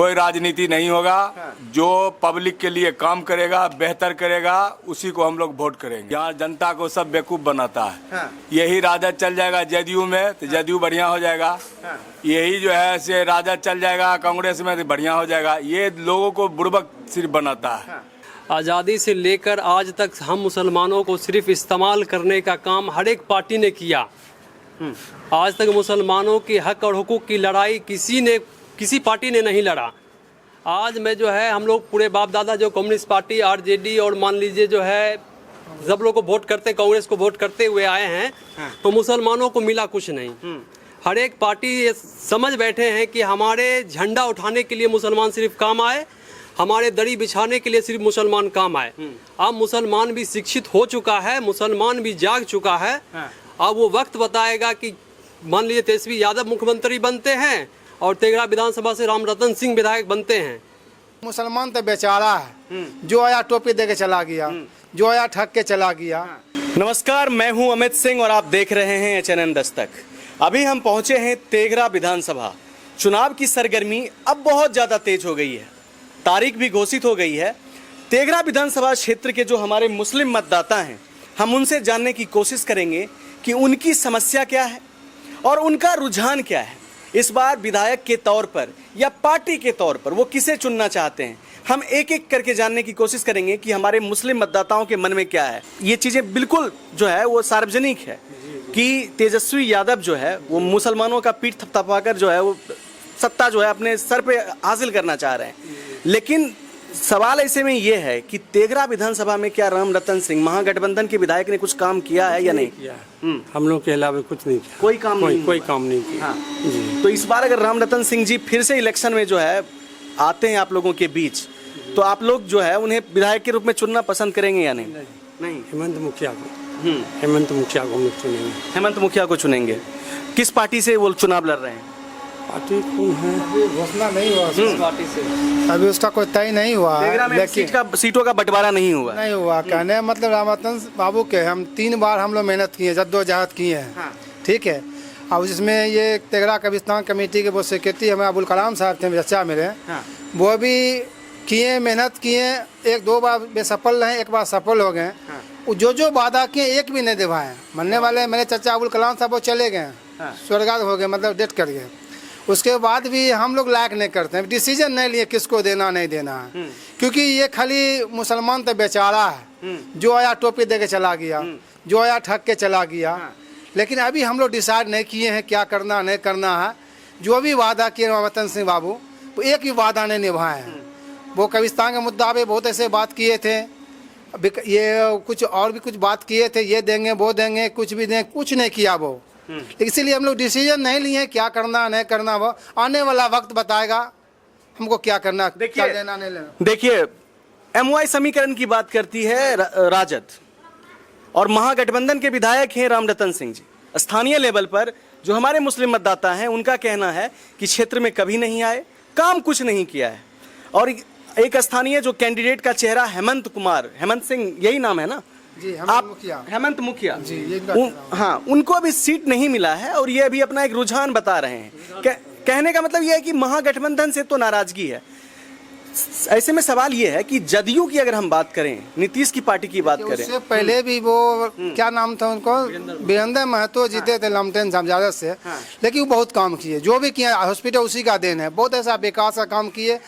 कोई राजनीति नहीं होगा। जो पब्लिक के लिए काम करेगा, बेहतर करेगा, उसी को हम लोग वोट करेंगे। यहाँ जनता को सब बेवकूफ बनाता है। यही राजद चल जाएगा जदयू में तो जदयू बढ़िया हो जाएगा। यही जो है से राजद चल जाएगा कांग्रेस में तो बढ़िया हो जाएगा। ये लोगों को बुड़बक सिर्फ बनाता है। आज़ादी से लेकर आज तक हम मुसलमानों को सिर्फ इस्तेमाल करने का काम हर एक पार्टी ने किया। आज तक मुसलमानों के हक और हुकूक की लड़ाई किसी पार्टी ने नहीं लड़ा। आज में जो है हम लोग पूरे बाप दादा जो कम्युनिस्ट पार्टी आरजेडी और मान लीजिए जो है सब लोग को वोट करते कांग्रेस को वोट करते हुए आए हैं, तो मुसलमानों को मिला कुछ नहीं। हर एक पार्टी ये समझ बैठे हैं कि हमारे झंडा उठाने के लिए मुसलमान सिर्फ काम आए, हमारे दरी बिछाने के लिए सिर्फ मुसलमान काम आए। अब मुसलमान भी शिक्षित हो चुका है, मुसलमान भी जाग चुका है। अब वो वक्त बताएगा कि मान लीजिए तेजस्वी यादव मुख्यमंत्री बनते हैं और तेघड़ा विधानसभा से राम रतन सिंह विधायक बनते हैं। मुसलमान तो बेचारा है, जो आया टोपी दे के चला गया, जो आया ठग के चला गया। नमस्कार, मैं हूं अमित सिंह और आप देख रहे हैं HNN दस्तक। अभी हम पहुंचे हैं तेघड़ा विधानसभा। चुनाव की सरगर्मी अब बहुत ज़्यादा तेज हो गई है, तारीख भी घोषित हो गई है। तेघड़ा विधानसभा क्षेत्र के जो हमारे मुस्लिम मतदाता हैं, हम उनसे जानने की कोशिश करेंगे कि उनकी समस्या क्या है और उनका रुझान क्या है। इस बार विधायक के तौर पर या पार्टी के तौर पर वो किसे चुनना चाहते हैं, हम एक एक करके जानने की कोशिश करेंगे कि हमारे मुस्लिम मतदाताओं के मन में क्या है। ये चीज़ें बिल्कुल जो है वो सार्वजनिक है कि तेजस्वी यादव जो है वो मुसलमानों का पीठ थपथपाकर जो है वो सत्ता जो है अपने सर पे हासिल करना चाह रहे हैं। लेकिन सवाल ऐसे में ये है कि तेघड़ा विधानसभा में क्या राम रतन सिंह महागठबंधन के विधायक ने कुछ काम किया है या नहीं किया? हम लोग के अलावा कुछ नहीं किया। कोई काम नहीं किया। जी। तो इस बार अगर राम रतन सिंह जी फिर से इलेक्शन में जो है आते हैं आप लोगों के बीच, तो आप लोग जो है उन्हें विधायक के रूप में चुनना पसंद करेंगे या नहीं? नहीं, हेमंत मुखिया को हम लोग चुनेंगे। हेमंत मुखिया को चुनेंगे। किस पार्टी से वो चुनाव लड़ रहे हैं? पार्टी कौन है अभी घोषणा नहीं हुआ पार्टी से, अभी उसका कोई तय नहीं हुआ। लेकिन सीटों का बंटवारा नहीं हुआ। कहने मतलब राम रतन बाबू के हम 3 बार हम लोग मेहनत किए, जद्दोजहद किए हैं। ठीक है। अब जिसमें ये तेघड़ा कब्रिस्तान कमेटी के वो सेक्रेटरी हमें अबुल कलाम साहब थे, चचा मेरे, वो भी किए, मेहनत किए। 1-2 बार बेसफल रहे, 1 बार सफल हो गए। जो वादा किए एक भी नहीं निभाए। मनने वाले मेरे चचा अबुल कलाम साहब वो चले गए, स्वर्गस्थ हो गए, मतलब डेथ कर गए। उसके बाद भी हम लोग लायक नहीं करते हैं, डिसीजन नहीं लिए किसको देना नहीं देना है। क्योंकि ये खाली मुसलमान तो बेचारा है, जो आया टोपी दे के चला गया, जो आया ठग के चला गया। लेकिन अभी हम लोग डिसाइड नहीं किए हैं क्या करना नहीं करना है। जो भी वादा किए राम रतन सिंह बाबू, वो एक भी वादा नहीं निभाए हैं। वो कब्रिस्तान के मुद्दा पे बहुत ऐसे बात किए थे, ये कुछ और भी कुछ बात किए थे, ये देंगे वो देंगे, कुछ भी देंगे, कुछ नहीं किया वो। इसीलिए हम लोग डिसीजन नहीं लिए क्या करना नहीं करना, वो आने वाला वक्त बताएगा हमको क्या करना, क्या लेना नहीं लेना। देखिए, MY समीकरण की बात करती है राजद, और महागठबंधन के विधायक हैं राम रतन सिंह जी। स्थानीय लेवल पर जो हमारे मुस्लिम मतदाता हैं उनका कहना है कि क्षेत्र में कभी नहीं आए, काम कुछ नहीं किया है। और एक स्थानीय जो कैंडिडेट का चेहरा हेमंत सिंह, यही नाम है ना जी, हेमंत मुखिया जी, हाँ, उनको अभी सीट नहीं मिला है और ये अभी अपना एक रुझान बता रहे हैं। कहने का मतलब ये है कि महागठबंधन से तो नाराजगी है। ऐसे में सवाल ये है कि जदयू की अगर हम बात करें, नीतीश की पार्टी की बात करें, उससे पहले भी वो क्या नाम था उनको, वीरेंद्र महतो जीते थे लमटेन समझारत से। लेकिन वो बहुत काम किए, जो भी किया हॉस्पिटल उसी का देन है। बहुत ऐसा विकास का काम किए,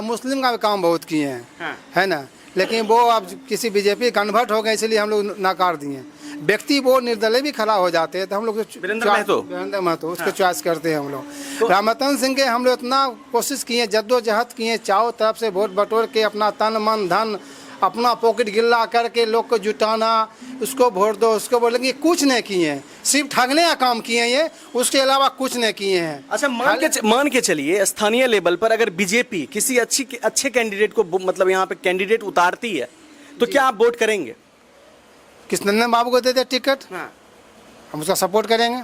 मुस्लिम का भी काम बहुत किए हैं, है ना। लेकिन वो अब किसी बीजेपी कन्वर्ट हो गए, इसलिए हम लोग नकार दिए। व्यक्ति वो निर्दलीय भी खड़ा हो जाते हैं तो हम लोग वीरेंद्र महतो उसको चॉइस करते हैं हम लोग। राम रतन सिंह के हम लोग इतना कोशिश किए, जद्दोजहद किए, चारों तरफ से वोट बटोर के अपना तन मन धन अपना पॉकेट गिल्ला करके लोग को जुटाना, उसको वोट दो उसको बोलेंगे, कुछ नहीं किए हैं। सिर्फ ठगने का काम किए ये, उसके अलावा कुछ नहीं किए हैं। अच्छा, मान के चलिए स्थानीय लेवल पर अगर बीजेपी किसी अच्छे कैंडिडेट को मतलब यहाँ पे कैंडिडेट उतारती है तो क्या आप वोट करेंगे? कृष्णनंदन बाबू को दे दे टिकट, हम उसका सपोर्ट करेंगे।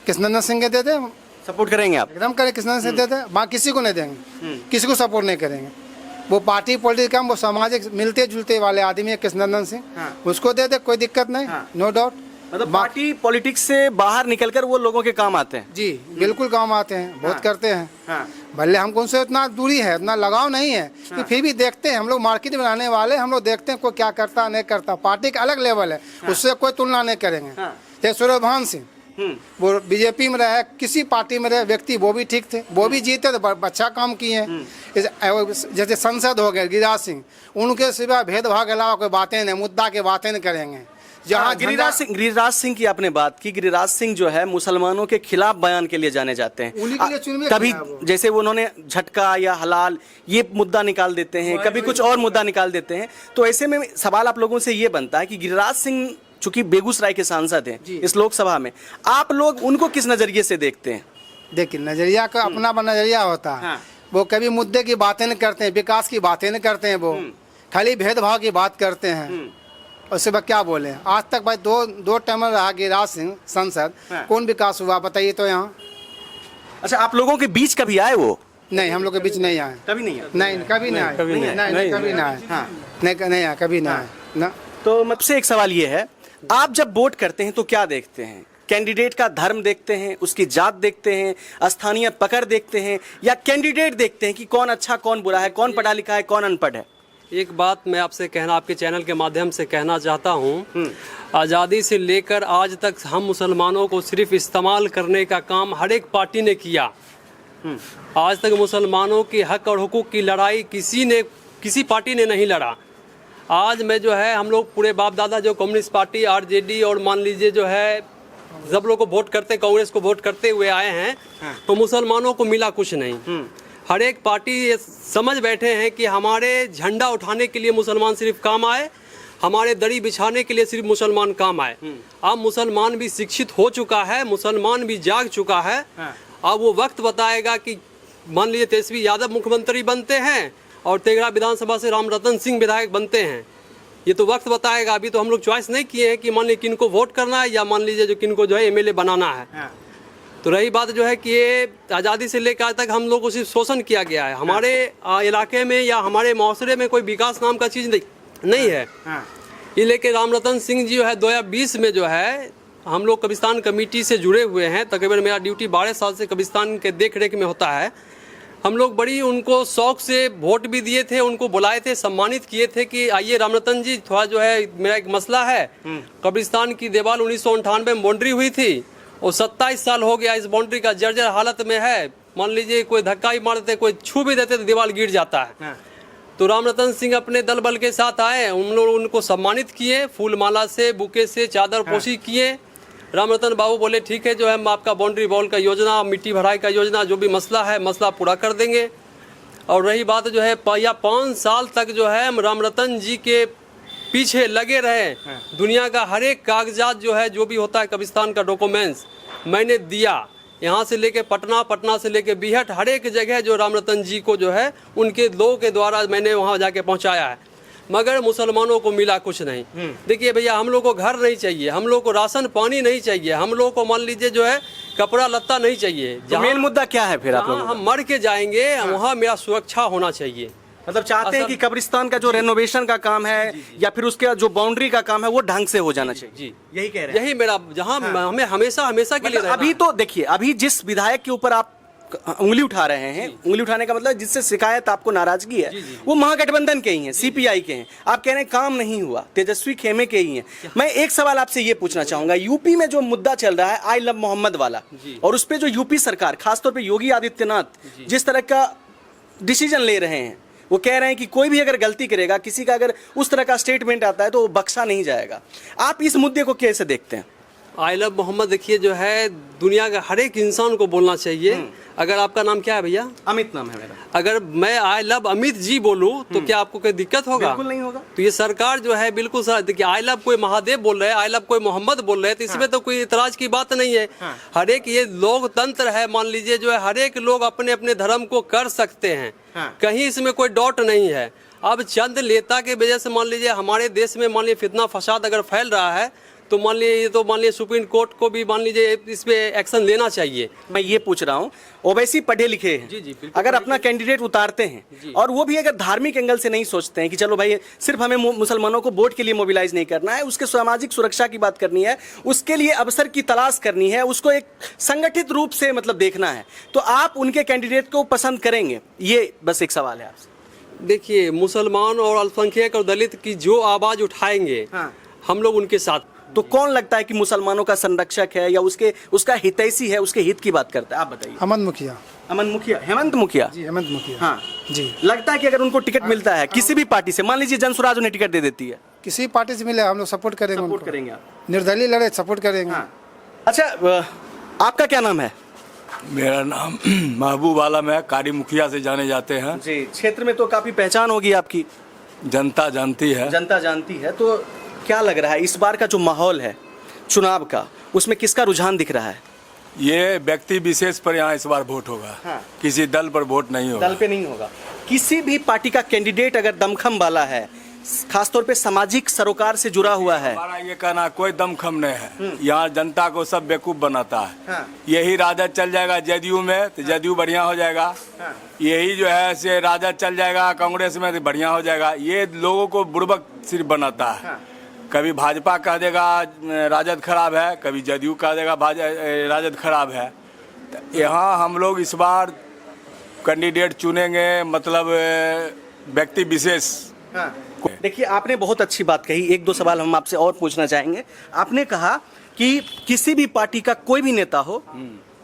कृष्णनंदन सिंह के दे दे, सपोर्ट करेंगे आप? एकदम करें, कृष्णनंदन सिंह दे दे, बाकी किसी को नहीं देंगे, किसी को सपोर्ट नहीं करेंगे। वो पार्टी पॉलिटिक्स वो सामाजिक मिलते जुलते वाले आदमी है कृष्णनंदन सिंह, उसको दे दे, कोई दिक्कत नहीं, नो डाउट। मतलब पार्टी पॉलिटिक्स से बाहर निकलकर वो लोगों के काम आते हैं। जी बिल्कुल काम आते हैं, बहुत करते हैं। भले हमको उनसे इतना दूरी है, इतना लगाव नहीं है कि फिर भी देखते हैं हम लोग, मार्केट में रहने वाले हम लोग देखते हैं कोई क्या करता नहीं करता। पार्टी का अलग लेवल है, उससे कोई तुलना नहीं करेंगे। जैसे सूर्यभान सिंह, वो बीजेपी में रहे, किसी पार्टी में रहे व्यक्ति, वो भी ठीक थे, वो भी जीते तो अच्छा काम किए हैं। जैसे सांसद हो गए गिरिराज सिंह, उनके सिवा भेदभाव के अलावा कोई बातें नहीं, मुद्दा की बातें नहीं करेंगे। जहाँ गिरिराज सिंह की आपने बात की, गिरिराज सिंह जो है मुसलमानों के खिलाफ बयान के लिए जाने जाते हैं। उन्हीं के लिए चुनवे कभी किया वो। जैसे उन्होंने झटका या हलाल ये मुद्दा निकाल देते हैं, कभी कुछ और मुद्दा निकाल देते हैं। तो ऐसे में सवाल आप लोगों से ये बनता है कि गिरिराज सिंह चूंकि बेगूसराय के सांसद हैं इस लोकसभा में, आप लोग उनको किस नजरिए से देखते हैं? देखिए, नजरिया का अपना नजरिया होता है। वो कभी मुद्दे की बातें नहीं करते हैं, विकास की बातें नहीं करते हैं, वो खाली भेदभाव की बात करते हैं। उससे वह क्या बोले, आज तक भाई दो टर्म रहा गिरिराज सिंह सांसद, कौन विकास हुआ बताइए तो यहाँ? अच्छा, आप लोगों के बीच कभी आए वो? नहीं, हम लोग के बीच नहीं आए, कभी नहीं आए? नहीं कभी नहीं आए, कभी नहीं आए। नहीं कभी नहीं आए, नहीं आए, कभी नहीं आए ना। तो मुझसे एक सवाल ये है, आप जब वोट करते हैं तो क्या देखते हैं? कैंडिडेट का धर्म देखते हैं, उसकी जात देखते हैं, स्थानीय पकड़ देखते हैं, या कैंडिडेट देखते हैं कि कौन अच्छा कौन बुरा है, कौन पढ़ा लिखा है कौन अनपढ़ है? एक बात मैं आपसे कहना, आपके चैनल के माध्यम से कहना चाहता हूँ, आज़ादी से लेकर आज तक हम मुसलमानों को सिर्फ इस्तेमाल करने का काम हर एक पार्टी ने किया। आज तक मुसलमानों के हक और हुकूक की लड़ाई किसी पार्टी ने नहीं लड़ा। आज में जो है हम लोग पूरे बाप दादा जो कम्युनिस्ट पार्टी, आरजेडी और मान लीजिए जो है सब लोग को वोट करते, कांग्रेस को वोट करते हुए आए हैं, तो मुसलमानों को मिला कुछ नहीं। हर एक पार्टी ये समझ बैठे हैं कि हमारे झंडा उठाने के लिए मुसलमान सिर्फ काम आए, हमारे दरी बिछाने के लिए सिर्फ मुसलमान काम आए। अब मुसलमान भी शिक्षित हो चुका है, मुसलमान भी जाग चुका है। अब वो वक्त बताएगा कि मान लीजिए तेजस्वी यादव मुख्यमंत्री बनते हैं और तेघड़ा विधानसभा से रामरतन सिंह विधायक बनते हैं, ये तो वक्त बताएगा। अभी तो हम लोग चॉइस नहीं किए हैं कि मान लीजिए किनको वोट करना है या मान लीजिए जो किनको जो है एमएलए बनाना है। तो रही बात जो है कि ये आज़ादी से लेकर आज तक हम लोग को सिर्फ शोषण किया गया है। हमारे इलाके में या हमारे माशरे में कोई विकास नाम का चीज़ नहीं है। ये लेके रामरतन सिंह जी जो है 2020 में जो है हम लोग कब्रिस्तान कमेटी से जुड़े हुए हैं। तकरीबन मेरा ड्यूटी 12 साल से कब्रिस्तान के देख रेख में होता है। हम लोग बड़ी उनको शौक से वोट भी दिए थे, उनको बुलाए थे, सम्मानित किए थे कि आइए रामरतन जी, थोड़ा जो है मेरा एक मसला है। कब्रिस्तान की दीवार 1998 में बाउंड्री हुई थी और 27 साल हो गया इस बाउंड्री का जर्जर हालत में है। मान लीजिए कोई धक्का ही मार देते, कोई छू भी देते तो दीवार गिर जाता है। तो रामरतन सिंह अपने दल बल के साथ आए, उन लोग उनको सम्मानित किए, फूल माला से, बुके से, चादर पोशी किए। रामरतन बाबू बोले ठीक है, जो है हम आपका बाउंड्री वॉल का योजना, मिट्टी भराई का योजना, जो भी मसला है मसला पूरा कर देंगे। और रही बात जो है 5 साल तक जो है हम रामरतन जी के पीछे लगे रहे। दुनिया का हर एक कागजात जो है, जो भी होता है कब्रिस्तान का डॉक्यूमेंट्स मैंने दिया, यहाँ से लेके पटना, पटना से लेके बीहट, हर एक जगह जो रामरतन जी को जो है उनके लोगों के द्वारा मैंने वहाँ जाके पहुँचाया है। मगर मुसलमानों को मिला कुछ नहीं। देखिए भैया, हम लोग को घर नहीं चाहिए, हम लोग को राशन पानी नहीं चाहिए, हम लोग को मान लीजिए जो है कपड़ा लत्ता नहीं चाहिए। तो मेन मुद्दा क्या है फिर आप लोगों का? हम मर के जाएंगे वहाँ मेरा सुरक्षा होना चाहिए। मतलब चाहते हैं कि कब्रिस्तान का जो रेनोवेशन का काम है या फिर उसके जो बाउंड्री का काम है वो ढंग से हो जाना चाहिए। जी, यही कह रहे हैं। यही मेरा जहाँ हमें हमेशा के लिए मतलब अभी तो देखिए, अभी जिस विधायक के ऊपर आप उंगली उठा रहे हैं, उंगली उठाने का मतलब जिससे शिकायत आपको नाराजगी है, वो महागठबंधन के ही हैं, सीपीआई के हैं। आप कह रहे हैं काम नहीं हुआ, तेजस्वी खेमे के ही हैं। मैं एक सवाल आपसे ये पूछना चाहूंगा, यूपी में जो मुद्दा चल रहा है आई लव मोहम्मद वाला, और उस पर जो यूपी सरकार खासतौर पर योगी आदित्यनाथ जिस तरह का डिसीजन ले रहे हैं, वो कह रहे हैं कि कोई भी अगर गलती करेगा, किसी का अगर उस तरह का स्टेटमेंट आता है तो वो बख्शा नहीं जाएगा। आप इस मुद्दे को कैसे देखते हैं? आई लव मोहम्मद देखिए जो है दुनिया का हर एक इंसान को बोलना चाहिए। अगर आपका नाम क्या है भैया? अमित नाम है मेरा। अगर मैं आई लव अमित जी बोलूं तो क्या आपको कोई दिक्कत होगा? बिल्कुल नहीं होगा। तो ये सरकार जो है बिल्कुल सर, देखिए आई लव कोई महादेव बोल रहे हैं, आई लव कोई मोहम्मद बोल रहे हैं, तो इसमें तो कोई इतराज की बात नहीं है। हर एक ये लोकतंत्र है, मान लीजिए जो है हर एक लोग अपने अपने धर्म को कर सकते हैं, कहीं इसमें कोई डाउट नहीं है। अब चंद नेता के वजह से मान लीजिए हमारे देश में मान लीजिए फितना फसाद अगर फैल रहा है तो मान लीजिए सुप्रीम कोर्ट को भी मान लीजिए इस पे एक्शन लेना चाहिए। मैं ये पूछ रहा हूँ, ओवैसी पढ़े लिखे हैं, जी जी बिल्कुल, अगर अपना कैंडिडेट उतारते हैं और वो भी अगर धार्मिक एंगल से नहीं सोचते हैं कि चलो भाई सिर्फ हमें मुसलमानों को वोट के लिए मोबिलाइज नहीं करना है, उसके सामाजिक सुरक्षा की बात करनी है, उसके लिए अवसर की तलाश करनी है, उसको एक संगठित रूप से मतलब देखना है, तो आप उनके कैंडिडेट को पसंद करेंगे? ये बस एक सवाल है आपसे। देखिए, मुसलमान और अल्पसंख्यक और दलित की जो आवाज उठाएंगे, हाँ। हम लोग उनके साथ। तो कौन लगता है कि मुसलमानों का संरक्षक है या उसका हितैषी है, उसके हित की बात करता है? आप बताइए। हेमंत मुखिया। हेमंत मुखिया जी, हेमंत मुखिया। हाँ जी। लगता है कि अगर उनको टिकट मिलता है किसी भी पार्टी से, मान लीजिए जनसुराज उन्हें टिकट दे देती है, किसी पार्टी से मिले हम लोग सपोर्ट करेंगे, सपोर्ट उनको। करेंगे आप? निर्दलीय लड़े सपोर्ट करेंगे। हाँ। अच्छा, आपका क्या नाम है? मेरा नाम महबूब आलम है, कारी मुखिया से जाने जाते हैं। जी, क्षेत्र में तो काफी पहचान होगी आपकी, जनता जानती है। जनता जानती है। तो क्या लग रहा है इस बार का जो माहौल है चुनाव का, उसमें किसका रुझान दिख रहा है? ये व्यक्ति विशेष पर यहाँ इस बार वोट होगा। हाँ। किसी दल पर वोट नहीं होगा। दल पे नहीं होगा। किसी भी पार्टी का कैंडिडेट अगर दमखम वाला है, खासतौर पे सामाजिक सरोकार से जुड़ा हुआ है, हमारा ये कहना कोई दमखम नहीं है। यहाँ जनता को सब बेवकूफ बनाता है। हाँ। यही राजद चल जाएगा जदयू में तो जदयू बढ़िया हो जाएगा। हाँ। यही जो है से राजद चल जाएगा कांग्रेस में तो बढ़िया हो जाएगा। ये लोगों को बुड़बक सिर्फ बनाता है। हाँ। कभी भाजपा कह देगा राजद खराब है, कभी जदयू कह देगा राजद खराब है। तो यहाँ हम लोग इस बार कैंडिडेट चुनेंगे, मतलब व्यक्ति विशेष। हाँ। देखिए, आपने बहुत अच्छी बात कही। एक दो सवाल हम आपसे और पूछना चाहेंगे। आपने कहा कि किसी भी पार्टी का कोई भी नेता हो,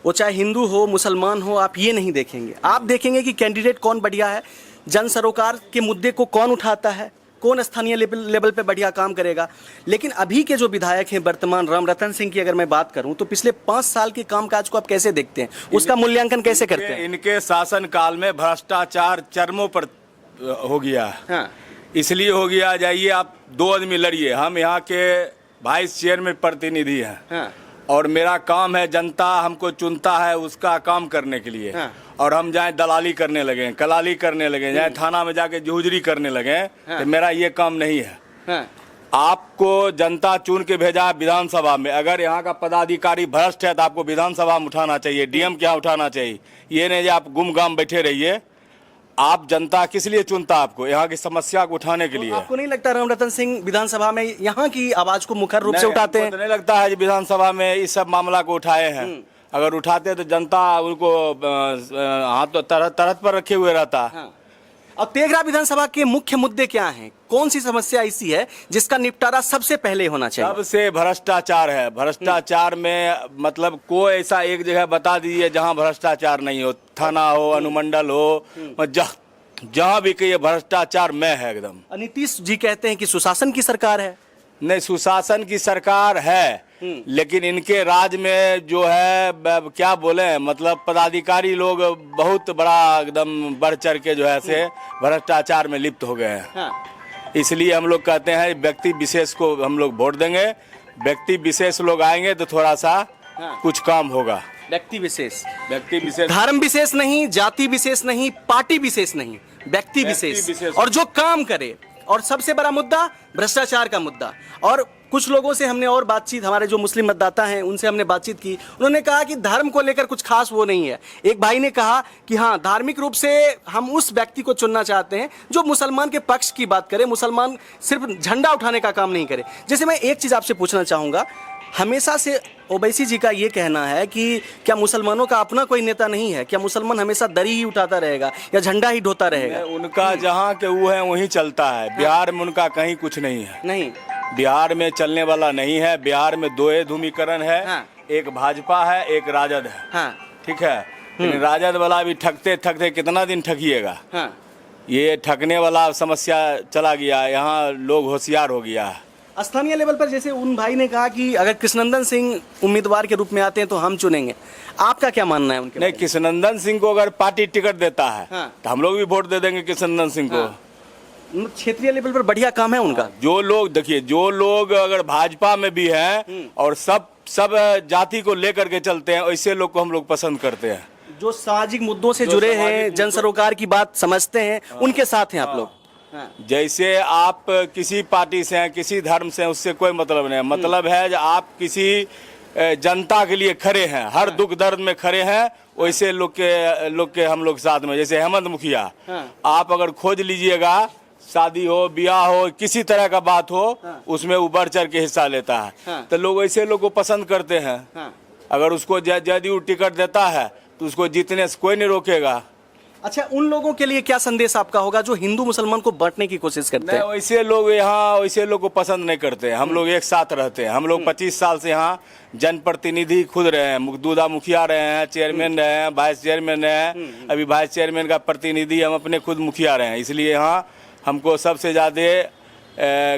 वो चाहे हिंदू हो मुसलमान हो, आप ये नहीं देखेंगे, आप देखेंगे कि कैंडिडेट कौन बढ़िया है, जन सरोकार के मुद्दे को कौन उठाता है, कौन स्थानीय लेवल पे बढ़िया काम करेगा। लेकिन अभी के जो विधायक हैं वर्तमान, रामरतन सिंह की अगर मैं बात करूं तो पिछले 5 साल के कामकाज को आप कैसे देखते हैं, उसका मूल्यांकन कैसे करते हैं? इनके शासन काल में भ्रष्टाचार चरमों पर हो गया। हाँ। इसलिए हो गया, जाइए आप 2 आदमी लड़िए, हम यहाँ के वाइस चेयरमैन प्रतिनिधि हैं। हाँ। और मेरा काम है, जनता हमको चुनता है उसका काम करने के लिए। हाँ। और हम जाए दलाली करने लगे, कलाली करने लगे, जाए थाना में जाके जूझरी करने लगे, हाँ। तो मेरा ये काम नहीं है। हाँ। आपको जनता चुन के भेजा है विधानसभा में, अगर यहाँ का पदाधिकारी भ्रष्ट है तो आपको विधानसभा में उठाना चाहिए, डीएम क्या उठाना चाहिए। ये नहीं जो आप गुमगाम बैठे रहिए। आप जनता किस लिए चुनता आपको? यहाँ की समस्या को उठाने के लिए। आपको नहीं लगता रामरतन सिंह विधानसभा में यहाँ की आवाज को मुखर रूप से उठाते हैं? तो नहीं लगता है विधानसभा में इस सब मामला को उठाए हैं। अगर उठाते तो जनता उनको हाथ तो तरह पर रखे हुए रहता। हाँ। और तेघरा विधानसभा के मुख्य मुद्दे क्या हैं? कौन सी समस्या ऐसी है जिसका निपटारा सबसे पहले होना चाहिए? सबसे भ्रष्टाचार है। भ्रष्टाचार में मतलब कोई ऐसा एक जगह बता दीजिए जहाँ भ्रष्टाचार नहीं हो, थाना हो, अनुमंडल हो, जहाँ भी कहिए भ्रष्टाचार में है एकदम। नीतीश जी कहते हैं कि सुशासन की सरकार है। नहीं, सुशासन की सरकार है, लेकिन इनके राज में जो है क्या बोले, मतलब पदाधिकारी लोग बहुत बड़ा एकदम बढ़ चढ़ के जो है से भ्रष्टाचार में लिप्त हो गए हैं। हाँ। इसलिए हम लोग कहते हैं व्यक्ति विशेष को हम लोग वोट देंगे। व्यक्ति विशेष लोग आएंगे तो थोड़ा सा कुछ काम होगा। व्यक्ति विशेष, धर्म विशेष नहीं, जाति विशेष नहीं, पार्टी विशेष नहीं, व्यक्ति विशेष, और जो काम करे। और सबसे बड़ा मुद्दा भ्रष्टाचार का मुद्दा। और कुछ लोगों से हमने और बातचीत, हमारे जो मुस्लिम मतदाता हैं उनसे हमने बातचीत की, उन्होंने कहा कि धर्म को लेकर कुछ खास वो नहीं है। एक भाई ने कहा कि हाँ, धार्मिक रूप से हम उस व्यक्ति को चुनना चाहते हैं जो मुसलमान के पक्ष की बात करे, मुसलमान सिर्फ झंडा उठाने का काम नहीं करे। जैसे मैं एक चीज़ आपसे पूछना चाहूँगा, हमेशा से ओवैसी जी का ये कहना है कि क्या मुसलमानों का अपना कोई नेता नहीं है? क्या मुसलमान हमेशा दरी ही उठाता रहेगा या झंडा ही ढोता रहेगा? उनका जहाँ के वो है वहीं चलता है। बिहार में उनका कहीं कुछ नहीं है। नहीं, बिहार में चलने वाला नहीं है। बिहार में 2 धूमीकरण है। हाँ। एक भाजपा है, एक राजद है। हाँ। ठीक है, लेकिन राजद वाला भी ठगते ठगते कितना दिन ठगिएगा। हाँ। ये ठगने वाला समस्या चला गया, यहाँ लोग होशियार हो गया है। स्थानीय लेवल पर जैसे उन भाई ने कहा कि अगर कृष्णनंदन सिंह उम्मीदवार के रूप में आते हैं तो हम चुनेंगे, आपका क्या मानना है उनके? नहीं, कृष्णनंदन सिंह को अगर पार्टी टिकट देता है हाँ। तो हम लोग भी वोट दे देंगे कृष्णनंदन सिंह को। क्षेत्रीय लेवल पर बढ़िया काम है उनका। जो लोग देखिए, जो लोग अगर भाजपा में भी हैं और सब जाति को लेकर के चलते हैं, ऐसे लोग को हम लोग पसंद करते हैं। जो सामाजिक मुद्दों से जुड़े हैं, जन सरोकार की बात समझते हैं, उनके साथ हैं आप लोग। जैसे आप किसी पार्टी से हैं, किसी धर्म से हैं, उससे कोई मतलब नहीं है। मतलब है जो आप किसी जनता के लिए खड़े हैं, हर दुख दर्द में खड़े हैं, वैसे लोग के हम लोग साथ में। जैसे हेमंत मुखिया, आप अगर खोज लीजिएगा, शादी हो, ब्याह हो, किसी तरह का बात हो, उसमें वो बढ़ चढ़ के हिस्सा लेता है। तो लोग ऐसे लोग को पसंद करते हैं। अगर उसको जदयू टिकट देता है तो उसको जीतने से कोई नहीं रोकेगा। अच्छा, उन लोगों के लिए क्या संदेश आपका होगा जो हिंदू मुसलमान को बांटने की कोशिश करते हैं? वैसे लोग यहाँ वैसे लोग को पसंद नहीं करते हैं। हम लोग एक साथ रहते हैं। हम लोग 25 साल से यहाँ जनप्रतिनिधि खुद रहे हैं। मखदूदा मुखिया रहे हैं, चेयरमैन रहे हैं, वाइस चेयरमैन रहे हैं, अभी वाइस चेयरमैन का प्रतिनिधि हम अपने खुद मुखिया रहे हैं। इसलिए यहाँ हमको सबसे ज्यादा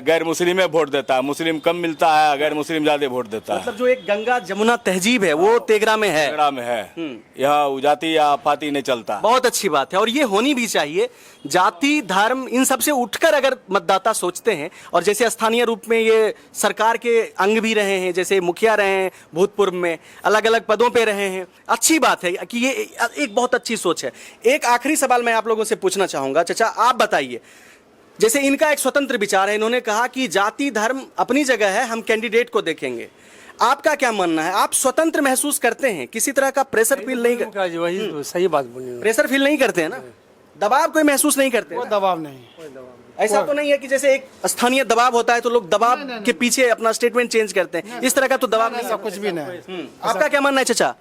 गैर मुस्लिम में वोट देता है। मुस्लिम कम मिलता है, गैर मुस्लिम ज्यादा वोट देता है। मतलब जो एक गंगा जमुना तहजीब है वो तेघरा में है। तेघरा में है। यहाँ जाति या पाति नहीं चलता। बहुत अच्छी बात है और ये होनी भी चाहिए। जाति धर्म इन सब से उठकर अगर मतदाता सोचते हैं, और जैसे स्थानीय रूप में ये सरकार के अंग भी रहे हैं, जैसे मुखिया रहे हैं, भूतपूर्व में अलग अलग पदों पे रहे हैं, अच्छी बात है कि ये एक बहुत अच्छी सोच है। एक आखिरी सवाल मैं आप लोगों से पूछना चाहूंगा। चाचा, आप बताइए, जैसे इनका एक स्वतंत्र विचार है, इन्होंने कहा कि जाति धर्म अपनी जगह है, हम कैंडिडेट को देखेंगे। आपका क्या मानना है? आप स्वतंत्र महसूस करते हैं? किसी तरह का प्रेशर फील नहीं करते? वही तो सही बात बोली। प्रेशर फील नहीं करते हैं ना? दबाव कोई महसूस नहीं करते? कोई दबाव नहीं। ऐसा तो नहीं है कि जैसे एक स्थानीय दबाव होता है तो लोग दबाव के पीछे अपना स्टेटमेंट चेंज करते हैं, इस तरह का तो दबाव नहीं है? कुछ भी नहीं। आपका क्या मानना है चाचा?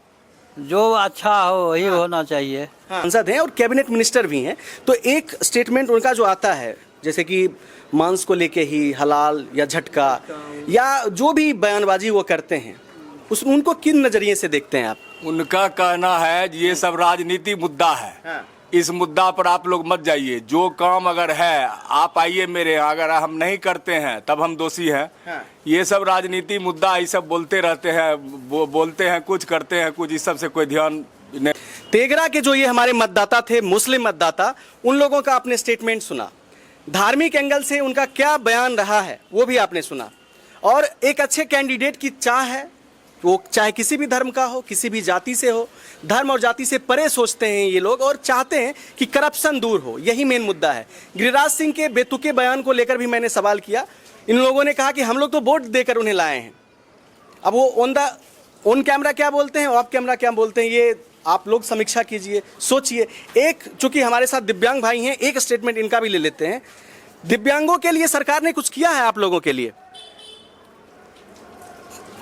जो अच्छा हो वही होना चाहिए। सांसद हैं और कैबिनेट मिनिस्टर भी हैं, तो एक स्टेटमेंट उनका जो आता है, जैसे कि मांस को लेके ही हलाल या झटका या जो भी बयानबाजी वो करते हैं, उनको किन नजरिए से देखते हैं आप? उनका कहना है ये सब राजनीति मुद्दा है। इस मुद्दा पर आप लोग मत जाइए। जो काम अगर है आप आइए मेरे यहाँ, अगर हम नहीं करते हैं तब हम दोषी हैं। ये सब राजनीति मुद्दा ये सब बोलते रहते हैं, वो बोलते हैं कुछ, करते हैं कुछ, इस सब से कोई ध्यान नहीं। तेघरा के जो ये हमारे मतदाता थे, मुस्लिम मतदाता, उन लोगों का आपने स्टेटमेंट सुना। धार्मिक एंगल से उनका क्या बयान रहा है वो भी आपने सुना। और एक अच्छे कैंडिडेट की चाह है, वो चाहे किसी भी धर्म का हो, किसी भी जाति से हो, धर्म और जाति से परे सोचते हैं ये लोग और चाहते हैं कि करप्शन दूर हो। यही मेन मुद्दा है। गिरिराज सिंह के बेतुके बयान को लेकर भी मैंने सवाल किया। इन लोगों ने कहा कि हम लोग तो वोट देकर उन्हें लाए हैं। अब वो ऑन कैमरा क्या बोलते हैं, ऑफ कैमरा क्या बोलते हैं, ये आप लोग समीक्षा कीजिए, सोचिए। एक चूंकि हमारे साथ दिव्यांग भाई हैं, एक स्टेटमेंट इनका भी ले लेते हैं। दिव्यांगों के लिए सरकार ने कुछ किया है आप लोगों के लिए?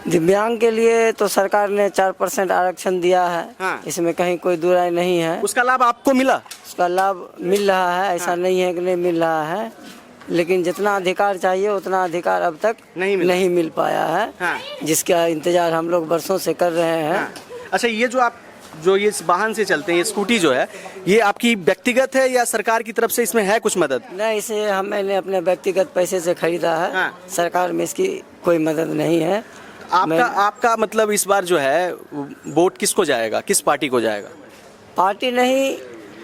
दिव्यांग के लिए तो सरकार ने 4% आरक्षण दिया है। इसमें कहीं कोई दो राय नहीं है। उसका लाभ आपको मिला? उसका लाभ मिल रहा है, ऐसा नहीं है कि नहीं मिल रहा है, लेकिन जितना अधिकार चाहिए उतना अधिकार अब तक नहीं मिल पाया है, जिसका इंतजार हम लोग बरसों से कर रहे हैं। अच्छा, ये जो ये वाहन से चलते हैं, ये स्कूटी जो है, ये आपकी व्यक्तिगत है या सरकार की तरफ से इसमें है कुछ मदद? नहीं, इसे मैंने अपने व्यक्तिगत पैसे से खरीदा है। सरकार में इसकी कोई मदद नहीं है। आपका मतलब इस बार जो है वोट किसको जाएगा, किस पार्टी को जाएगा? पार्टी नहीं,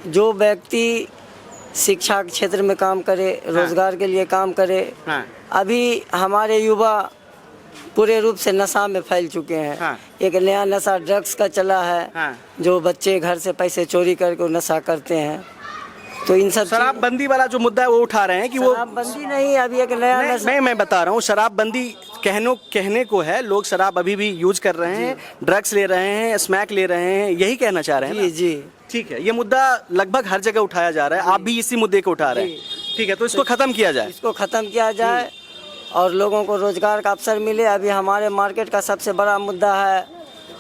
जो व्यक्ति शिक्षा के क्षेत्र में काम करे, रोजगार के लिए काम करे। अभी हमारे युवा पूरे रूप से नशा में फैल चुके हैं। एक नया नशा ड्रग्स का चला है, जो बच्चे घर से पैसे चोरी करके नशा करते हैं। तो इन सब शराबबंदी वाला जो मुद्दा है वो उठा रहे हैं कि वो शराबबंदी नहीं, अभी एक नया नशा। मैं बता रहा हूँ, शराबबंदी कहने को है, लोग शराब अभी भी यूज कर रहे हैं, ड्रग्स ले रहे हैं, स्मैक ले रहे हैं, यही कहना चाह रहे हैं? जी, ठीक है। ये मुद्दा लगभग हर जगह उठाया जा रहा है, आप भी इसी मुद्दे को उठा रहे हैं। ठीक है, तो इसको खत्म किया जाए। इसको खत्म किया जाए और लोगों को रोजगार का अवसर मिले। अभी हमारे मार्केट का सबसे बड़ा मुद्दा है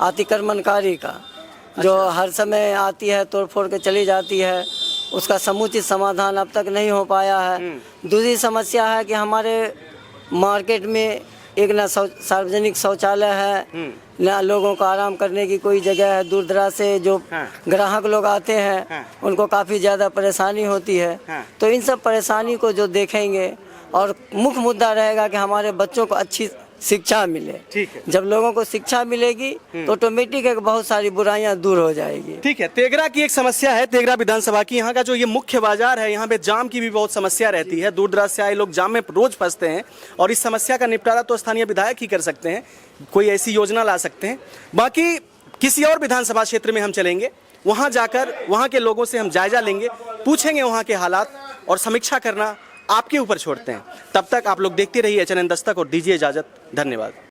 अतिक्रमणकारी का, जो हर समय आती है, तोड़ फोड़ के चली जाती है। उसका समुचित समाधान अब तक नहीं हो पाया है। दूसरी समस्या है कि हमारे मार्केट में एक ना सार्वजनिक शौचालय है, ना लोगों को आराम करने की कोई जगह है। दूर दराज से जो ग्राहक लोग आते हैं उनको काफ़ी ज़्यादा परेशानी होती है। तो इन सब परेशानी को जो देखेंगे, और मुख्य मुद्दा रहेगा कि हमारे बच्चों को अच्छी शिक्षा मिले। ठीक है। जब लोगों को शिक्षा मिलेगी तो ऑटोमेटिक है बहुत सारी बुराइयां दूर हो जाएगी। ठीक है। तेघरा की एक समस्या है, तेघरा विधानसभा की, यहाँ का जो ये मुख्य बाजार है, यहाँ पे जाम की भी बहुत समस्या रहती है। दूर दराज से आए लोग जाम में रोज फंसते हैं और इस समस्या का निपटारा तो स्थानीय विधायक ही कर सकते हैं, कोई ऐसी योजना ला सकते हैं। बाकी किसी और विधानसभा क्षेत्र में हम चलेंगे, वहाँ जाकर वहाँ के लोगों से हम जायजा लेंगे, पूछेंगे वहाँ के हालात और समीक्षा करना आपके ऊपर छोड़ते हैं। तब तक आप लोग देखते रहिए HNN दस्तक और दीजिए इजाजत। धन्यवाद।